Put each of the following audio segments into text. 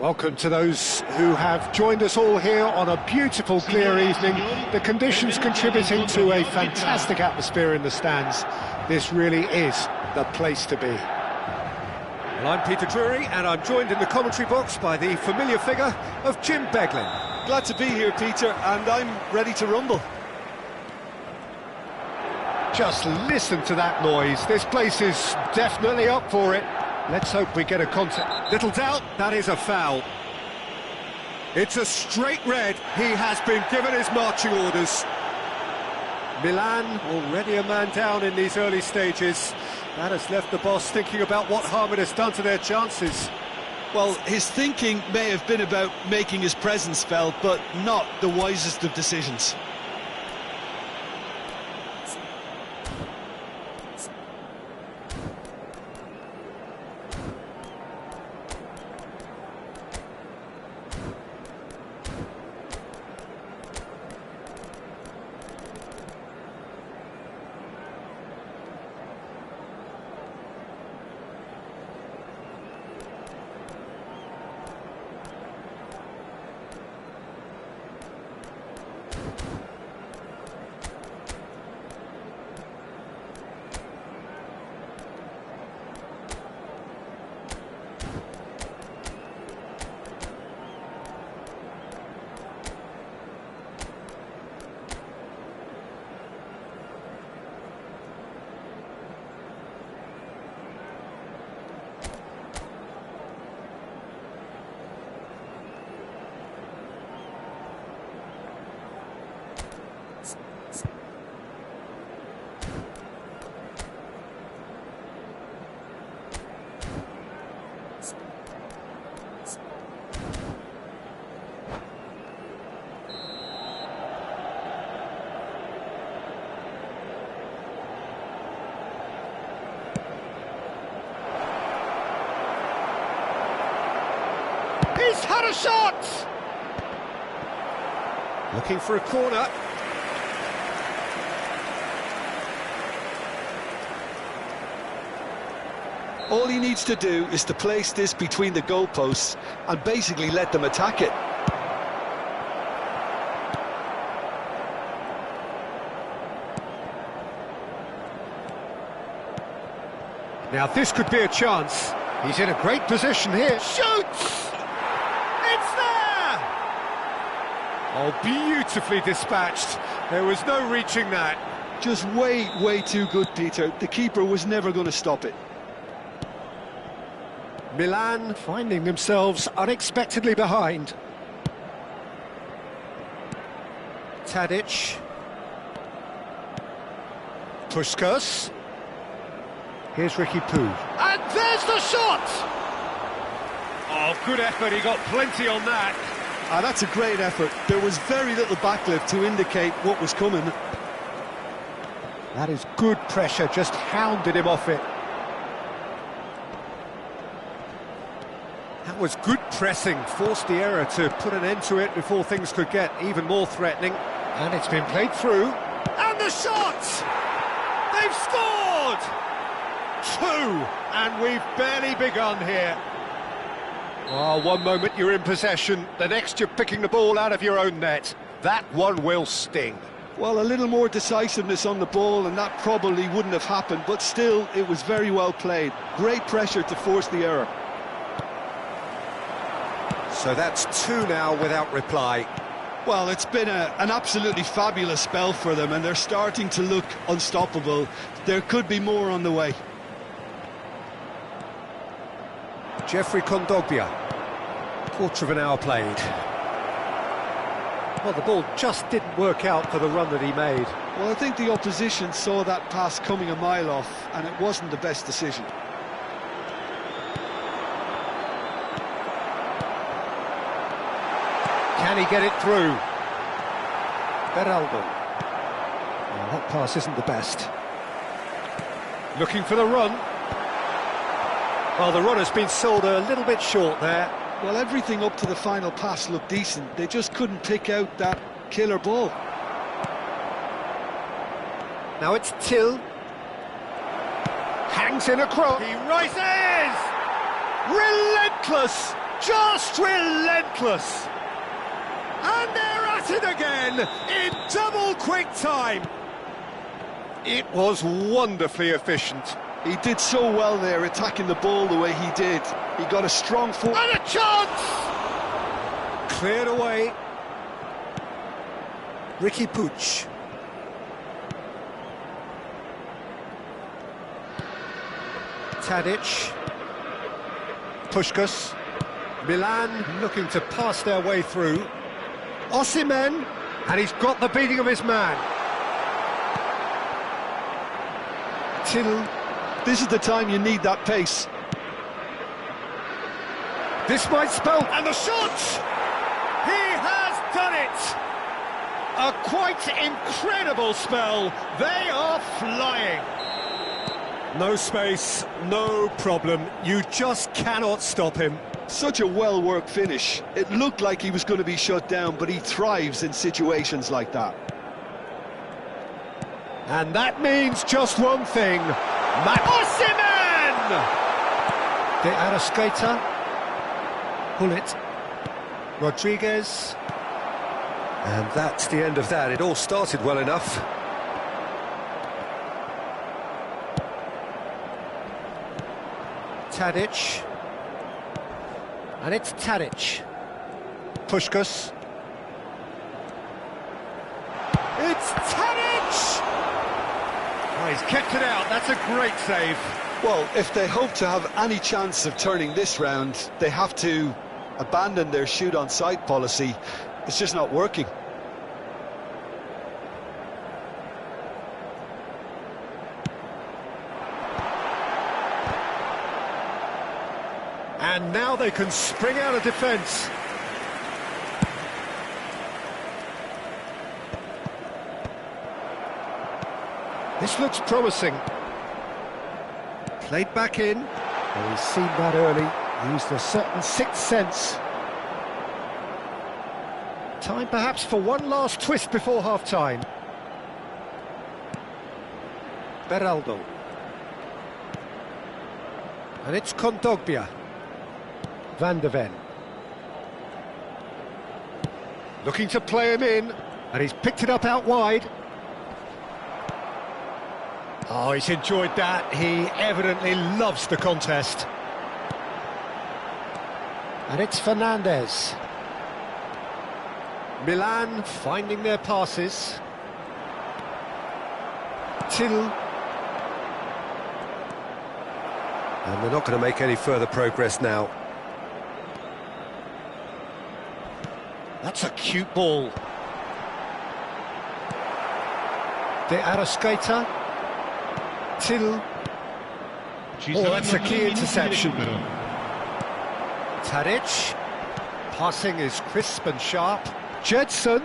Welcome to those who have joined us all here on a beautiful, clear evening. The conditions contributing to a fantastic atmosphere in the stands. This really is the place to be. Well, I'm Peter Drury, and I'm joined in the commentary box by the familiar figure of Jim Beglin. Glad to be here, Peter, and I'm ready to rumble. Just listen to that noise. This place is definitely up for it. Let's hope we get a contact. Little doubt, that is a foul. It's a straight red. He has been given his marching orders. Milan already a man down in these early stages. That has left the boss thinking about what harm it has done to their chances. Well, his thinking may have been about making his presence felt, but not the wisest of decisions. He's had a shot! Looking for a corner. All he needs to do is to place this between the goalposts and basically let them attack it. Now this could be a chance. He's in a great position here. Shoots! It's there! Oh, beautifully dispatched. There was no reaching that. Just way too good, Peter. The keeper was never going to stop it. Milan finding themselves unexpectedly behind. Tadic. Puskas. Here's Ricky Poo. And there's the shot! Oh, good effort. He got plenty on that. That's a great effort. There was very little backlift to indicate what was coming. That is good pressure, just hounded him off it. That was good pressing. Forced the error to put an end to it before things could get even more threatening. And it's been played through. And the shot! They've scored! Two! And we've barely begun here. Oh, one moment you're in possession, the next you're picking the ball out of your own net. That one will sting. Well, a little more decisiveness on the ball and that probably wouldn't have happened, but still, it was very well played. Great pressure to force the error. So that's two now without reply. Well, it's been an absolutely fabulous spell for them, and they're starting to look unstoppable. There could be more on the way. Jeffrey Kondogbia. Quarter of an hour played. Well, the ball just didn't work out for the run that he made. Well, I think the opposition saw that pass coming a mile off, and it wasn't the best decision. Can he get it through? Beraldo. Well, that pass isn't the best. Looking for the run. Well, the run has been sold a little bit short there. Well, everything up to the final pass looked decent. They just couldn't pick out that killer ball. Now it's Till. Hangs in a cross. He rises! Relentless! Just relentless. And they're at it again in double quick time. It was wonderfully efficient. He did so well there, attacking the ball the way he did. He got a strong foot. And a chance! Cleared away. Ricky Puig. Tadic. Puskás. Milan looking to pass their way through. Osimhen, and he's got the beating of his man. Till. This is the time you need that pace. This might spell... And the shot! He has done it! A quite incredible spell. They are flying. No space, no problem. You just cannot stop him. Such a well-worked finish. It looked like he was going to be shut down, but he thrives in situations like that. And that means just one thing. Osimhen! De Arrascaeta. Hullet. Rodriguez. And that's the end of that. It all started well enough. Tadic. And it's Tadic. Puskás. It's Tadic! Oh, he's kept it out. That's a great save. Well, if they hope to have any chance of turning this round, they have to abandon their shoot-on-sight policy. It's just not working. And now they can spring out of defence. This looks promising. Played back in. Well, he's seen that early. Used a certain sixth sense. Time perhaps for one last twist before half-time. Beraldo. And it's Kondogbia. Van de Ven. Looking to play him in. And he's picked it up out wide. Oh, he's enjoyed that. He evidently loves the contest. And it's Fernandes. Milan finding their passes. Till. And they're not going to make any further progress now. That's a cute ball. De Arrascaeta. Till. Oh, that's a key interception. Tadic. Passing is crisp and sharp. Jedson.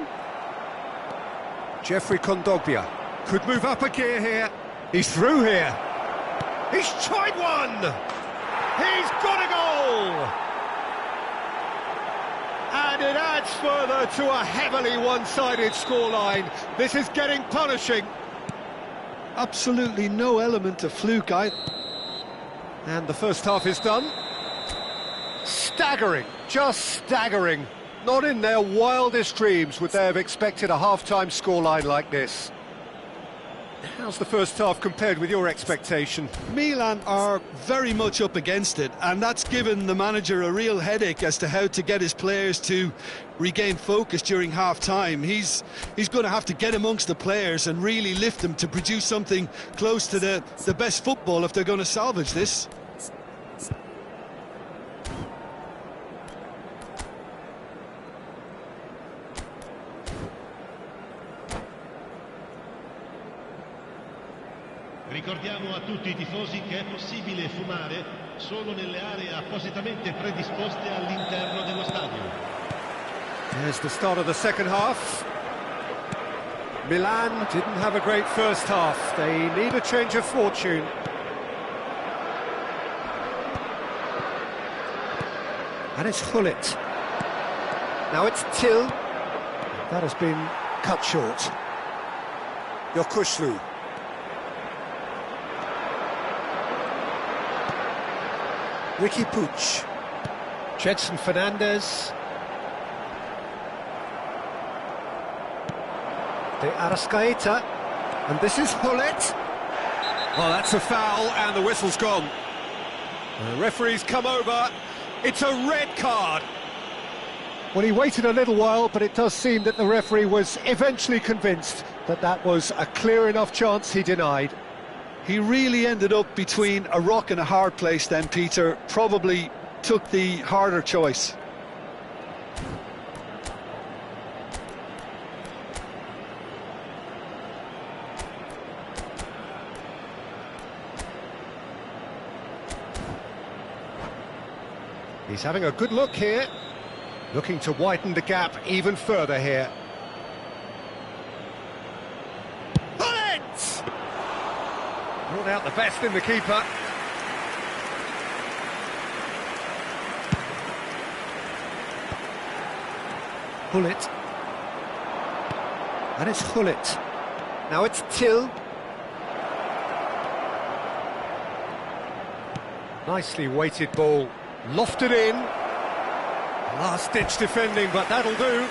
Jeffrey Kondogbia. Could move up a gear here. He's through here. He's tried one! He's got a goal! And it adds further to a heavily one-sided scoreline. This is getting punishing. Absolutely no element of fluke either. And the first half is done. Staggering, just staggering. Not in their wildest dreams would they have expected a half-time scoreline like this. How's the first half compared with your expectation? Milan are very much up against it, and that's given the manager a real headache as to how to get his players to regain focus during half-time. He's going to have to get amongst the players and really lift them to produce something close to the best football if they're going to salvage this. Ricordiamo a tutti i tifosi che è possibile fumare solo nelle aree appositamente predisposte all'interno dello stadio. There's the start of the second half. Milan didn't have a great first half. They need a change of fortune. And it's Hullet. Now it's Till. That has been cut short. Yokushlu. Ricky Puig. Jedson Fernandez. De Arrascaeta. And this is Hullet. Oh, that's a foul, and the whistle's gone. The referee's come over. It's a red card. Well, he waited a little while, but it does seem that the referee was eventually convinced that that was a clear enough chance he denied. He really ended up between a rock and a hard place then, Peter. Probably took the harder choice. He's having a good look here, looking to widen the gap even further here. Hullet! Brought out the best in the keeper. Hullet. And it's Hullet. Now it's Till. Nicely weighted ball. Lofted in. Last-ditch defending, but that'll do.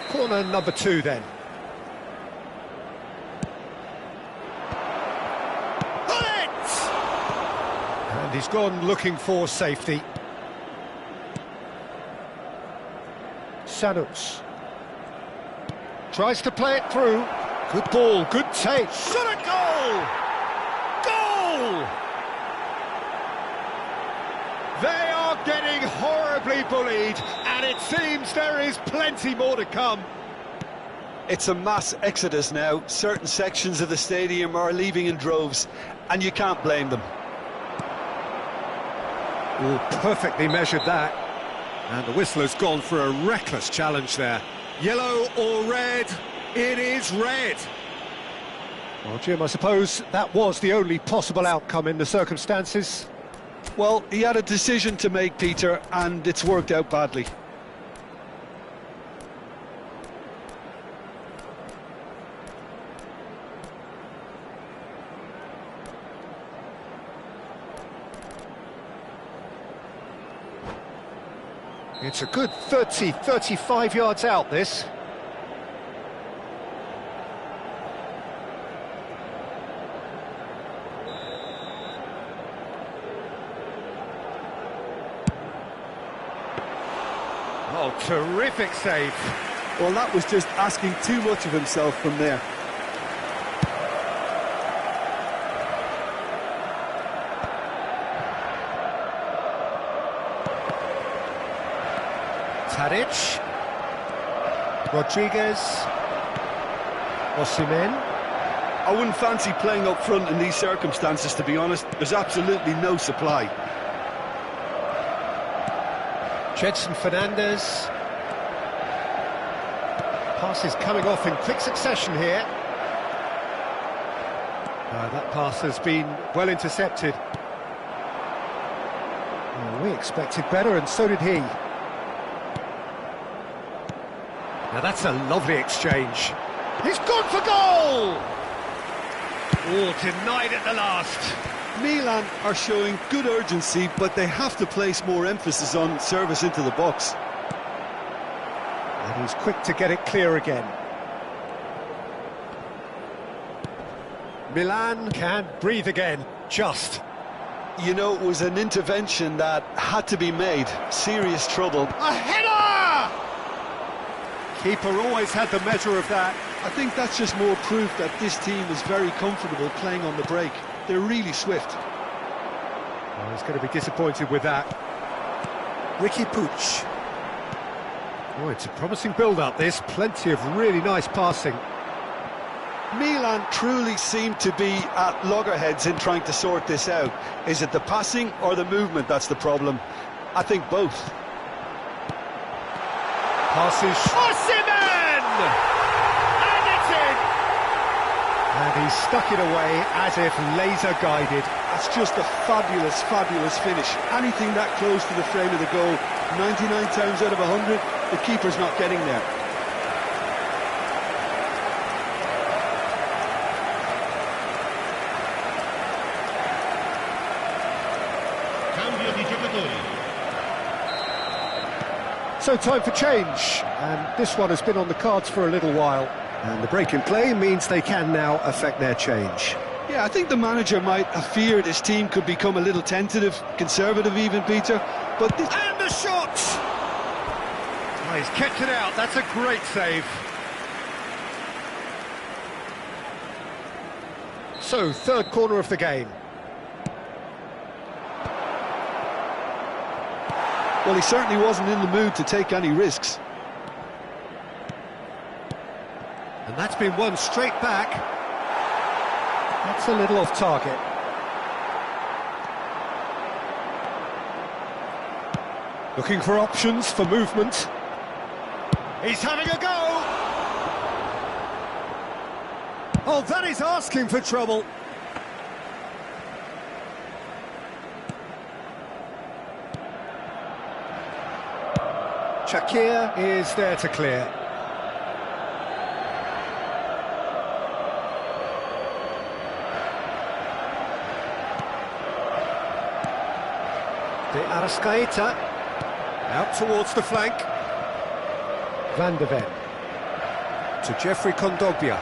Corner number 2 then. Hullet! And he's gone looking for safety. Sanuts. Tries to play it through. Good ball, good take. Shot a goal! Goal! They are getting horribly bullied, and it seems there is plenty more to come. It's a mass exodus now. Certain sections of the stadium are leaving in droves, and you can't blame them. Oh, perfectly measured that. And the whistler's gone for a reckless challenge there. Yellow or red? It is red. Well, Jim, I suppose that was the only possible outcome in the circumstances. Well, he had a decision to make, Peter, and it's worked out badly. It's a good 30, 35 yards out, this. Oh, terrific save. Well, that was just asking too much of himself from there. Tadic. Rodriguez. Osimhen. I wouldn't fancy playing up front in these circumstances, to be honest. There's absolutely no supply. Jedson Fernandez. Pass is coming off in quick succession here. That pass has been well intercepted. Well, we expected better, and so did he. Now that's a lovely exchange. He's gone for goal! Oh, denied at the last. Milan are showing good urgency, but they have to place more emphasis on service into the box. And he's quick to get it clear again. Milan can breathe again, just. You know, it was an intervention that had to be made. Serious trouble. A header! Keeper always had the measure of that. I think that's just more proof that this team is very comfortable playing on the break. They're really swift. Oh, he's going to be disappointed with that. Ricky Puig. Oh, it's a promising build-up, this. Plenty of really nice passing. Milan truly seem to be at loggerheads in trying to sort this out. Is it the passing or the movement that's the problem? I think both. Passes. Osimhen! And it's in! And he stuck it away as if laser-guided. That's just a fabulous, fabulous finish. Anything that close to the frame of the goal, 99 times out of 100, the keeper's not getting there. Cambio di So time for change, and this one has been on the cards for a little while. And the break in play means they can now affect their change. Yeah, I think the manager might have feared his team could become a little tentative, conservative even, Peter. But And the shot! Oh, he's kept it out, that's a great save. So, third corner of the game. well, he certainly wasn't in the mood to take any risks. And that's been won straight back. That's a little off target. Looking for options for movement. He's having a go! Oh, that is asking for trouble. Shakir is there to clear. De Arrascaeta. Out towards the flank. Van de Ven. To Jeffrey Kondogbia.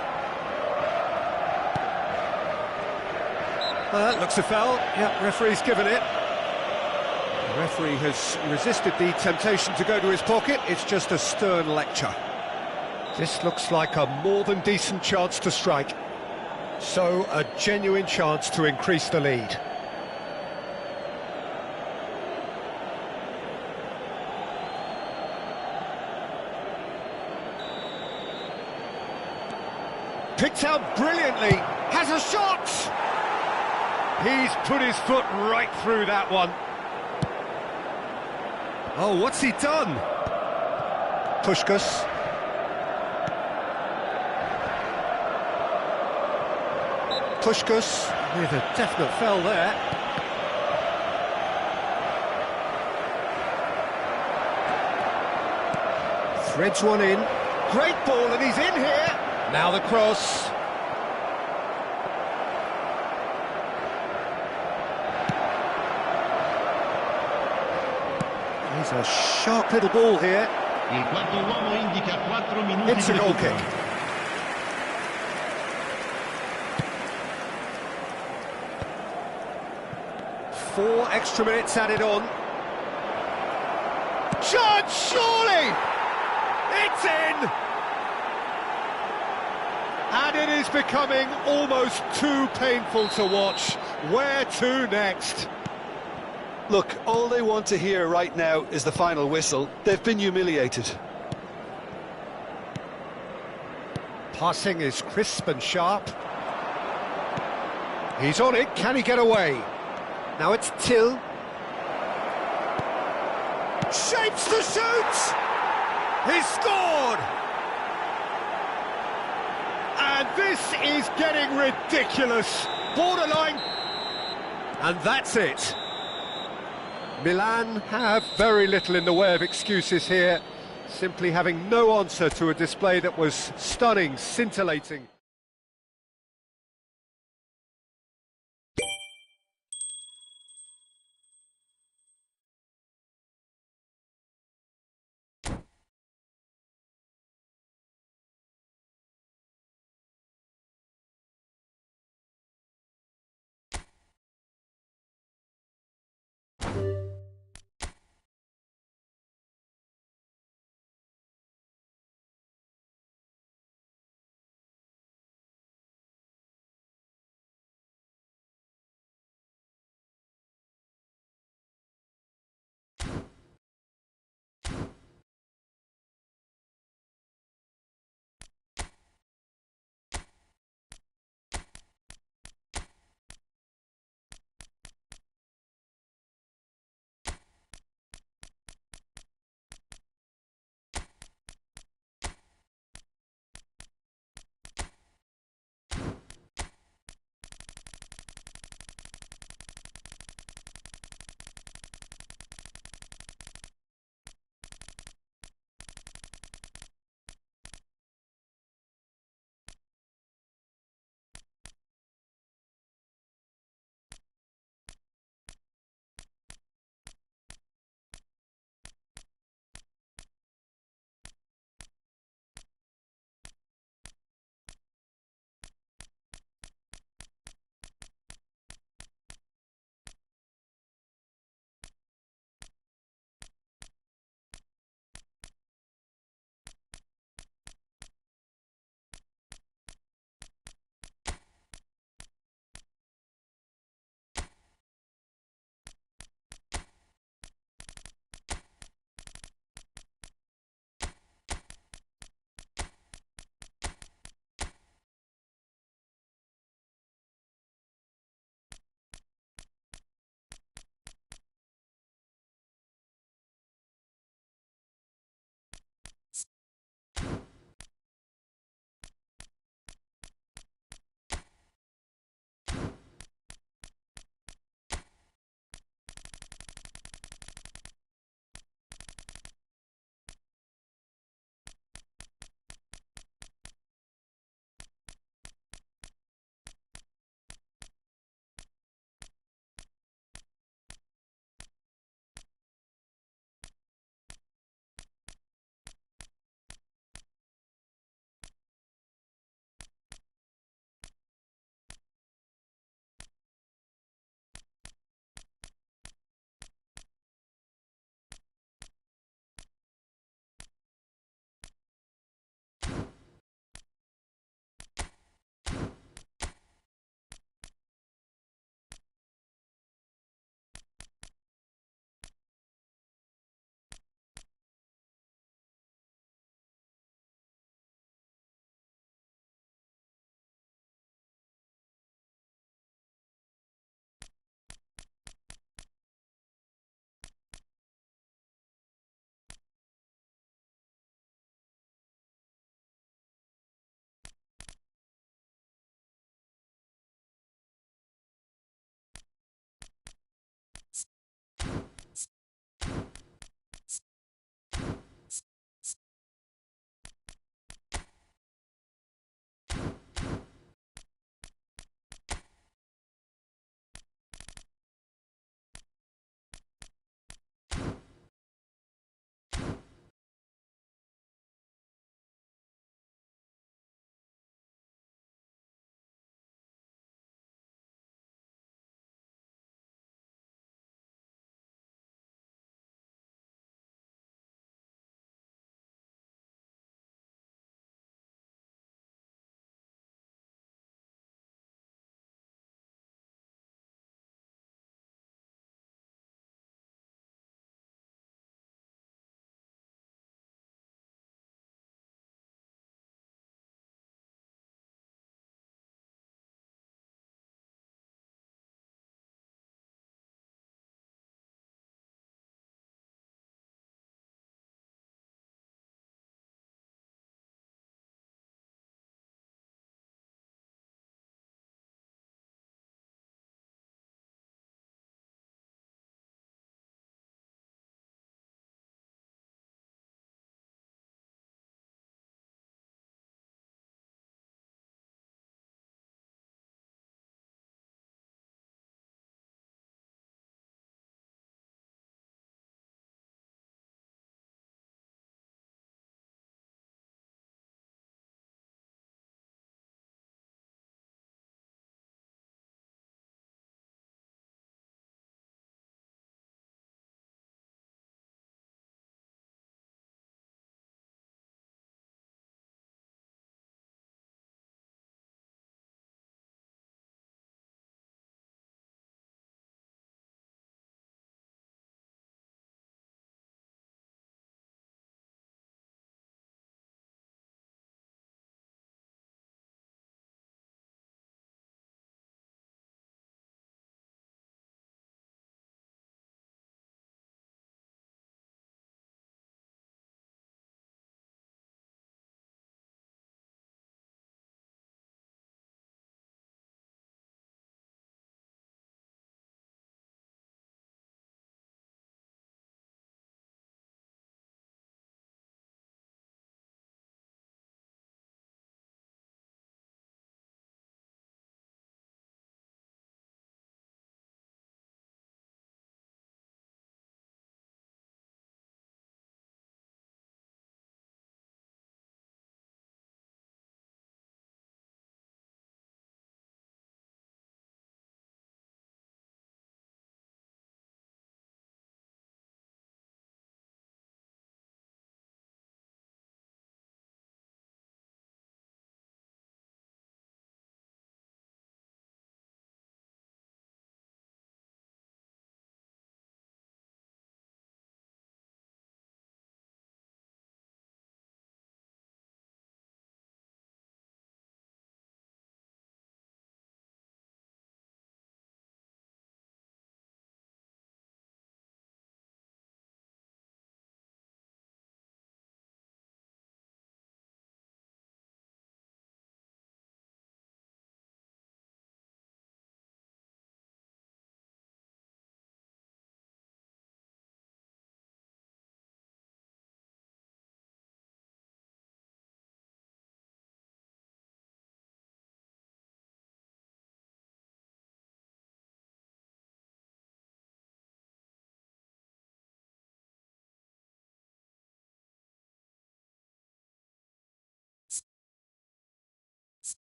That looks a foul. Yep, referee's given it. The referee has resisted the temptation to go to his pocket. It's just a stern lecture. This looks like a more than decent chance to strike. So, a genuine chance to increase the lead. Picked out brilliantly. Has a shot! He's put his foot right through that one. Oh, what's he done? Puskás. Puskás With a definite foul there. Threads one in. Great ball, and he's in here. Now the cross. He's a sharp little ball here. Il quarto uomo indica 4 minuti It's a di goal recupero. kick. Four extra minutes added on. Shot, surely! It's in! And it is becoming almost too painful to watch. Where to next? Look, all they want to hear right now is the final whistle. They've been humiliated. Passing is crisp and sharp. He's on it, can he get away? Now it's Till. Shapes to shoot! He's scored! And this is getting ridiculous. Borderline. And that's it. Milan have very little in the way of excuses here, simply having no answer to a display that was stunning, scintillating.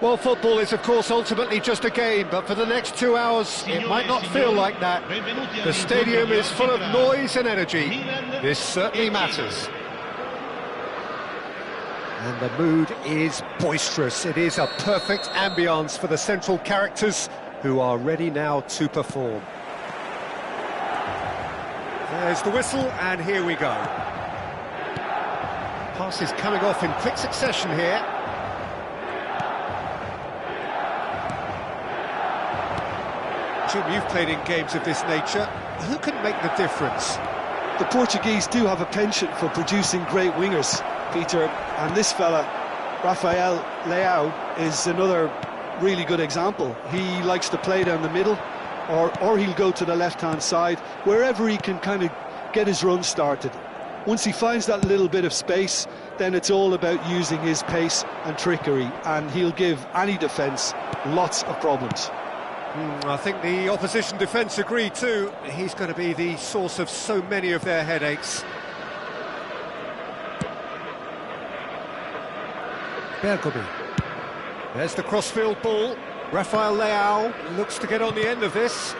Well, football is, of course, ultimately just a game, but for the next 2 hours, it might not feel like that. The stadium is full of noise and energy. This certainly matters. And the mood is boisterous. It is a perfect ambience for the central characters who are ready now to perform. There's the whistle, and here we go. Passes coming off in quick succession here. Jim, you've played in games of this nature. Who can make the difference? The Portuguese do have a penchant for producing great wingers, Peter, and this fella, Rafael Leao, is another really good example. He likes to play down the middle, or he'll go to the left-hand side, wherever he can kind of get his run started. Once he finds that little bit of space, then it's all about using his pace and trickery, and he'll give any defence lots of problems. I think the opposition defence agree too. He's going to be the source of so many of their headaches. Bergobi. There's the crossfield ball. Rafael Leao looks to get on the end of this.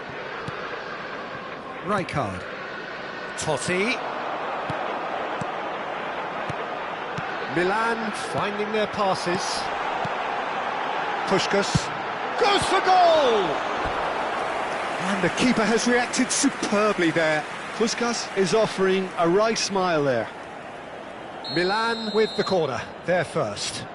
Rijkaard. Totti. Milan finding their passes. Puskas goes for goal! And the keeper has reacted superbly there. Puskas is offering a right smile there. Milan with the corner, they're first.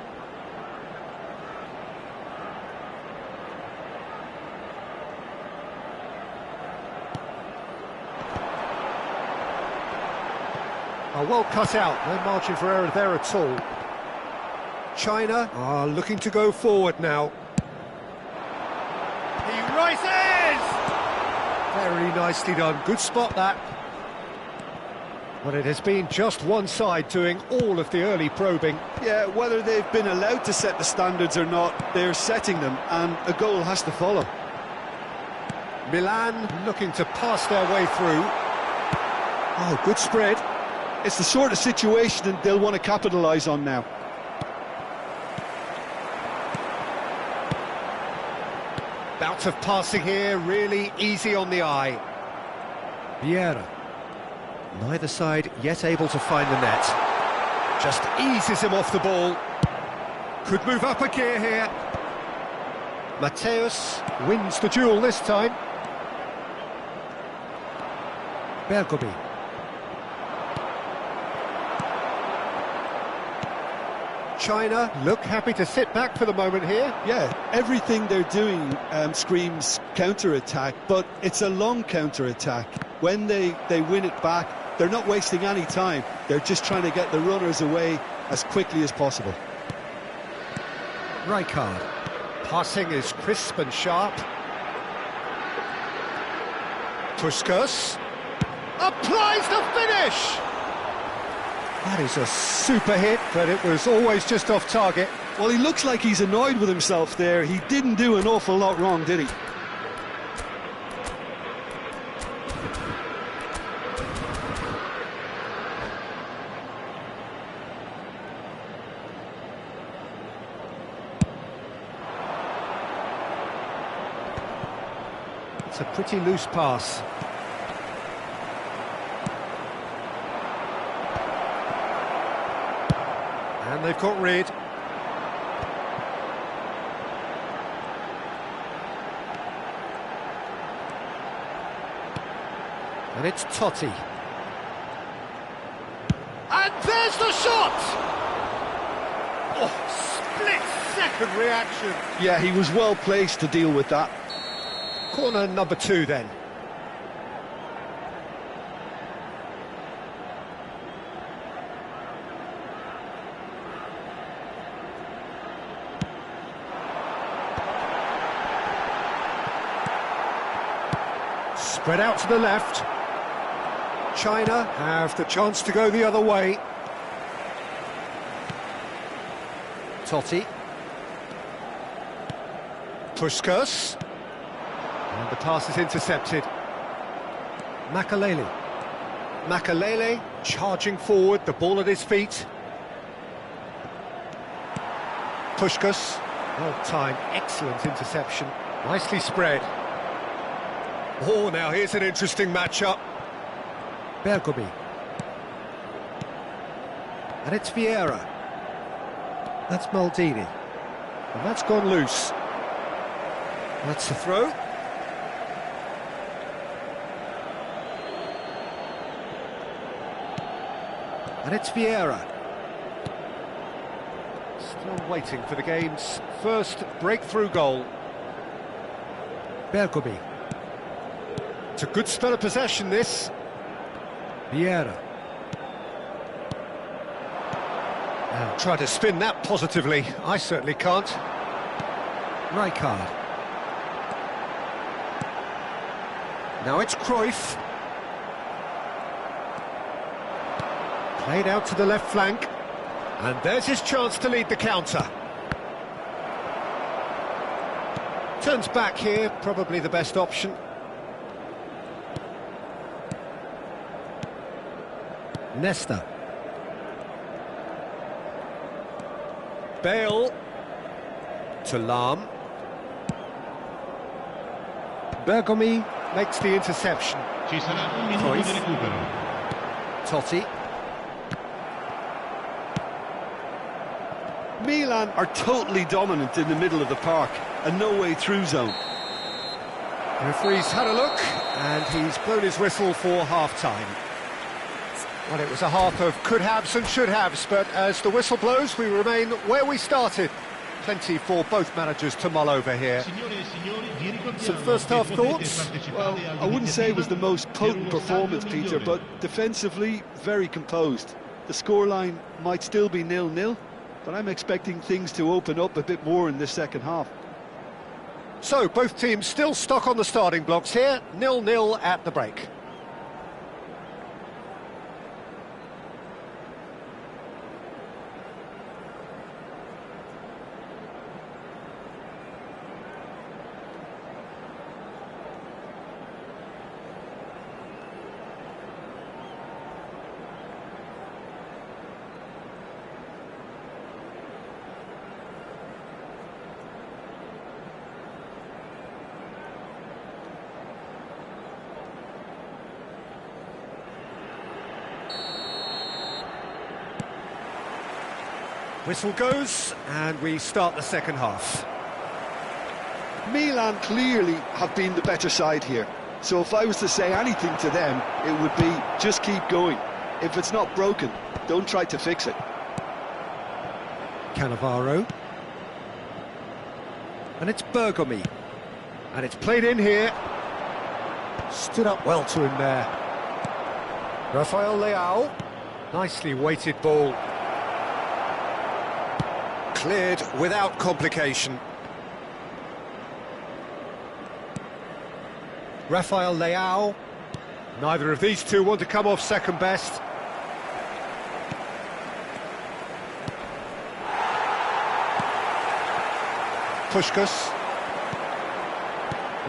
Oh, well cut out, no margin for error there at all. China are looking to go forward now. He rises! Very nicely done, good spot that. Well, it has been just one side doing all of the early probing. Yeah, whether they've been allowed to set the standards or not, they're setting them, and a goal has to follow. Milan looking to pass their way through. Oh, good spread. It's the sort of situation that they'll want to capitalise on now. Bout of passing here, really easy on the eye. Vieira. Neither side yet able to find the net. Just eases him off the ball. Could move up a gear here. Mateus wins the duel this time. Bergobi. China look happy to sit back for the moment here. Yeah, everything they're doing screams counter-attack, but it's a long counter-attack. When they win it back, they're not wasting any time. They're just trying to get the runners away as quickly as possible. Rijkaard. Passing is crisp and sharp. Puskas applies the finish! That is a super hit, but it was always just off target. Well, he looks like he's annoyed with himself there. He didn't do an awful lot wrong, did he? It's a pretty loose pass. And they've got rid. And it's Totti. And there's the shot! Oh, split-second reaction. Yeah, he was well placed to deal with that. Corner number 2 then. Spread out to the left. China have the chance to go the other way. Totti. Puskas. And the pass is intercepted. Makalele. Makalele charging forward, the ball at his feet. Puskas. Well-timed, excellent interception. Nicely spread. Oh, now here's an interesting matchup. Bergomi. And it's Vieira. That's Maldini. And that's gone loose. That's the throw. And it's Vieira. Still waiting for the game's first breakthrough goal. Bergomi. It's a good spell of possession, this. Vieira. Now try to spin that positively. I certainly can't. Rijkaard. Now it's Cruyff. Played out to the left flank. And there's his chance to lead the counter. Turns back here, probably the best option. Nesta. Bale. To Lahm. Bergomi makes the interception. Ci sarà un minuto di recupero. Totti. Milan are totally dominant in the middle of the park, a no-way through zone. The referee's had a look, and he's blown his whistle for half-time. Well, it was a half of could-haves and should-haves, but as the whistle blows, we remain where we started. Plenty for both managers to mull over here. Some first-half thoughts? Well, I wouldn't say it was the most potent performance, Peter, but defensively, very composed. The scoreline might still be 0-0, but I'm expecting things to open up a bit more in this second half. So, both teams still stuck on the starting blocks here, 0-0 at the break. Whistle goes, and we start the second half. Milan clearly have been the better side here, so if I was to say anything to them, it would be just keep going. If it's not broken, don't try to fix it. Cannavaro. And it's Bergomi. And it's played in here. Stood up well to him there. Rafael Leao. Nicely weighted ball. Cleared without complication. Rafael Leao. Neither of these two want to come off second best. Puskás.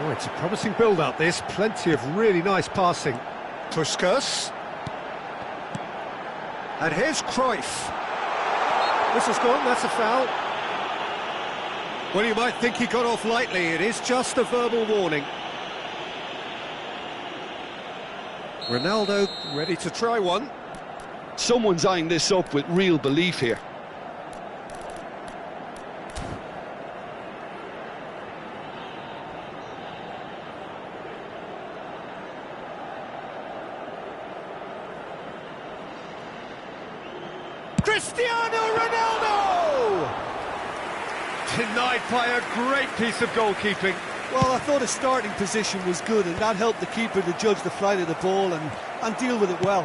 Oh, it's a promising build-up, this. Plenty of really nice passing. Puskás. And here's Cruyff. Whistle's gone, that's a foul. Well, you might think he got off lightly. It is just a verbal warning. Ronaldo ready to try one. Someone's eyeing this up with real belief here. Cristiano Ronaldo! Denied by a great piece of goalkeeping. Well, I thought his starting position was good, and that helped the keeper to judge the flight of the ball and deal with it well.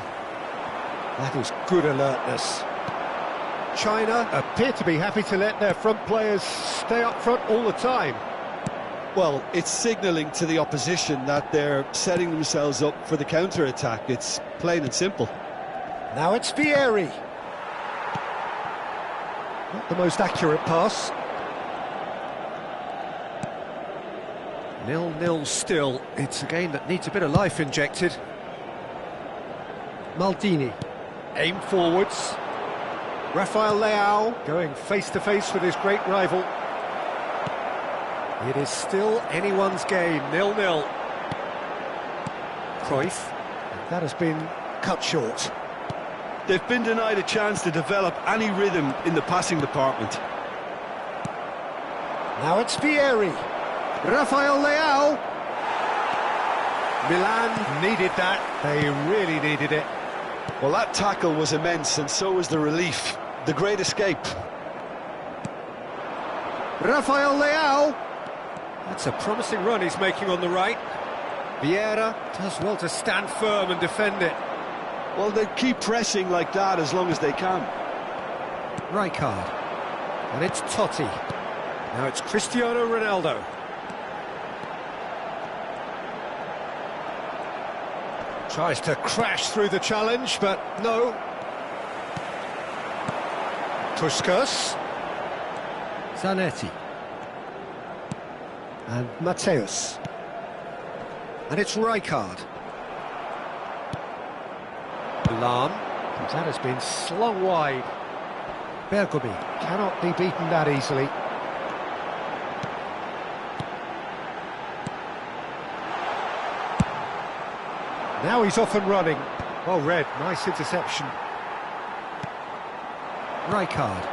That was good alertness. China appear to be happy to let their front players stay up front all the time. Well, it's signalling to the opposition that they're setting themselves up for the counter-attack. It's plain and simple. Now it's Vieri. Not the most accurate pass. 0-0 still. It's a game that needs a bit of life injected. Maldini. Aim forwards. Rafael Leao going face-to-face with his great rival. It is still anyone's game, 0-0. Cruyff, and that has been cut short. They've been denied a chance to develop any rhythm in the passing department. Now it's Vieri. Rafael Leao. Milan needed that. They really needed it. Well, that tackle was immense, and so was the relief. The great escape. Rafael Leao. That's a promising run he's making on the right. Vieira does well to stand firm and defend it. Well, they keep pressing like that as long as they can. Rijkaard. And it's Totti. Now it's Cristiano Ronaldo. Tries to crash through the challenge, but no. Puskas. Zanetti. And Mateus. And it's Rijkaard. Milan. That has been slung wide. Bergomi cannot be beaten that easily. Now he's off and running. Well read, nice interception. Rijkaard.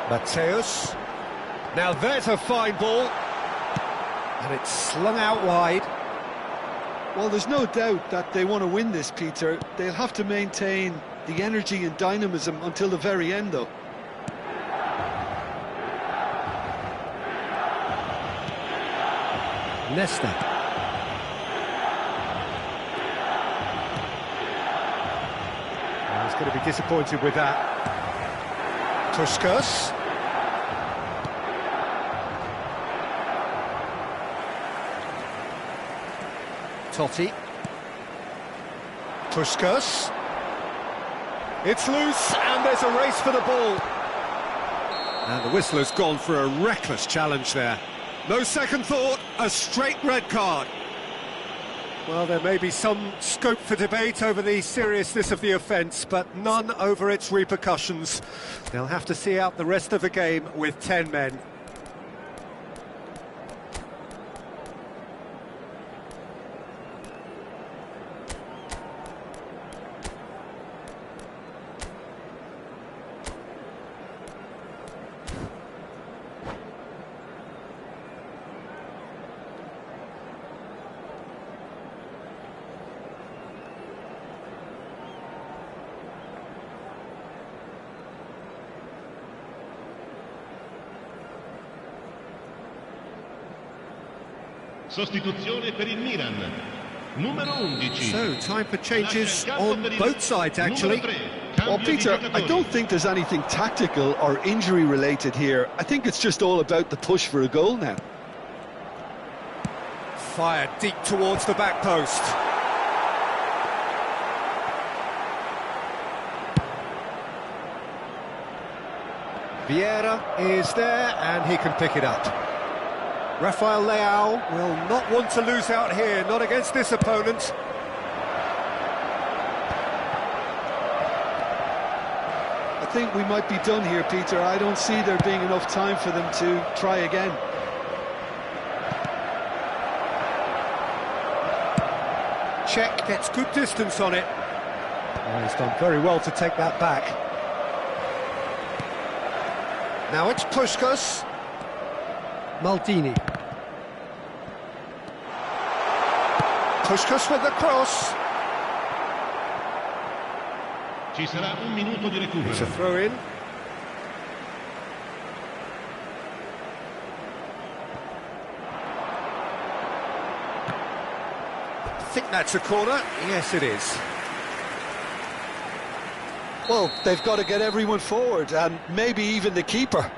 Mateus. Now there's a fine ball. And it's slung out wide. Well, there's no doubt that they want to win this, Peter. They'll have to maintain the energy and dynamism until the very end, though. Nesta. Well, he's going to be disappointed with that. Puskas. Totti. Puskas. It's loose, and there's a race for the ball. And the whistle has gone for a reckless challenge there. No second thought, a straight red card. Well, there may be some scope for debate over the seriousness of the offence, but none over its repercussions. They'll have to see out the rest of the game with 10 men. Sostituzione per il Milan. Numero 11. So, time for changes on both sides, actually. Well, Peter, I don't think there's anything tactical or injury related here. I think it's just all about the push for a goal now. Fired deep towards the back post. Vieira is there, and he can pick it up. Rafael Leao will not want to lose out here, not against this opponent. I think we might be done here, Peter. I don't see there being enough time for them to try again. Czech gets good distance on it. Oh, he's done very well to take that back. Now it's Puskas. Maldini. Puskas with the cross. Ci sarà un minuto di recupero. It's a throw in. I think that's a corner. Yes, it is. Well, they've got to get everyone forward, and maybe even the keeper.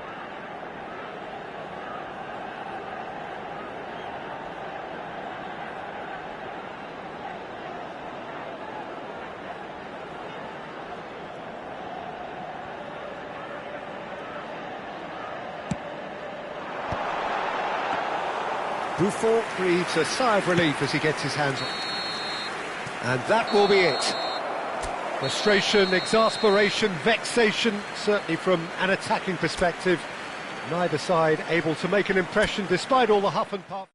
Buffon breathes a sigh of relief as he gets his hands on. And that will be it. Frustration, exasperation, vexation, certainly from an attacking perspective. Neither side able to make an impression despite all the huff and puff.